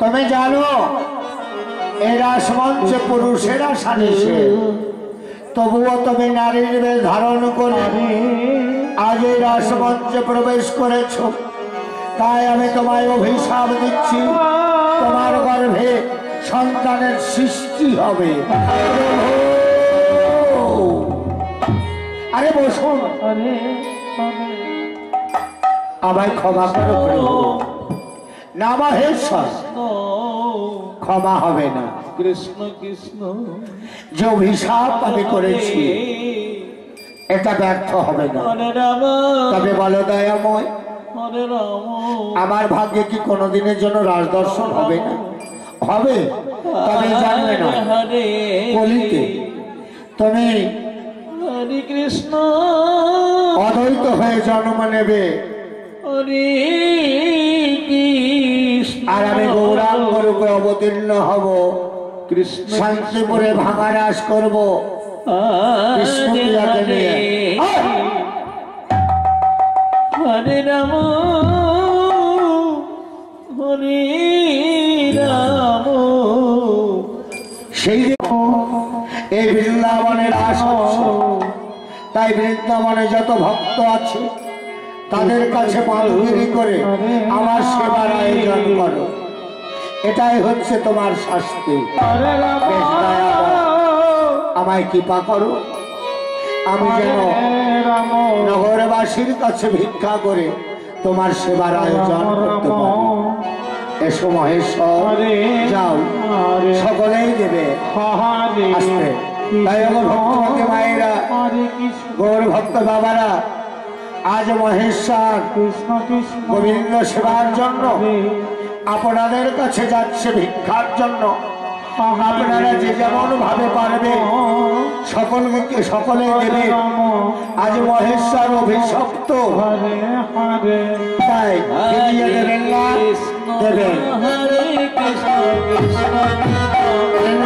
তুমি জানো এই রাসমঞ্চ পুরুষেরা সানিছে, তবুও তুমি নারীর বেশ ধারণ করে আজ এই রাসমঞ্চে প্রবেশ করেছ। তাই আমি তোমায় অভিশাপ দিচ্ছি, তোমার গর্ভে সন্তানের সৃষ্টি হবে। আরে বসুন, আমায় ক্ষমা করো না মহেশ্বর, ক্ষমা হবে না। কৃষ্ণ কৃষ্ণ, যে অভিশাপ আমি করেছি এটা ব্যর্থ হবে না। তবে বলো দয়াময়, আমার ভাগ্যে কি কোনোদিনের জন্য রাজদর্শন হবে না? হবে, তবে জানবে না কলিতে তুমি হরে কৃষ্ণ অদ্বৈত হয়ে জন্ম নেবে, আর আমি গৌরাঙ্গ রূপে অবতীর্ণ হব, শান্তিপুরে ভাঙারাস করব কৃষ্ণপ্রিয়াকে নিয়ে। হরে রাম হরে রাম। সেই এই বৃন্দাবনের আসক্ষ, তাই বৃন্দাবনে যত ভক্ত আছে তাদের কাছে বাঁধগিরি করে আমার সেবার আয়োজন করো, এটাই হচ্ছে তোমার শাস্তি। আমায় কৃপা করো, আমি যেন নগরবাসীর কাছে ভিক্ষা করে তোমার সেবার আয়োজন করতে পারি। এসো মহেশ্বর, যাও, সকলেই দেবে আসতে। তাই আমার ভক্তভক্তি মায়েরা, গৌর ভক্ত বাবারা, আজ মহেশ্বর গোবিন্দ সেবার জন্য আপনাদের কাছে যাচ্ছে ভিক্ষার জন্য। আপনারা যে যেমন ভাবে পারবে সকলে দেবে। আজ মহেশ্বর অভিশপ্ত, তাই ফিরিয়ে দেবেন না, দেবেন। হরে কৃষ্ণ কৃষ্ণ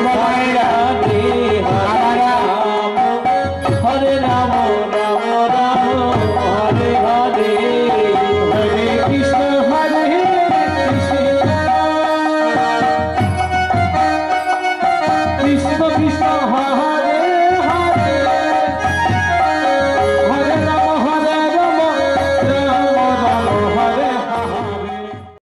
মায়েরা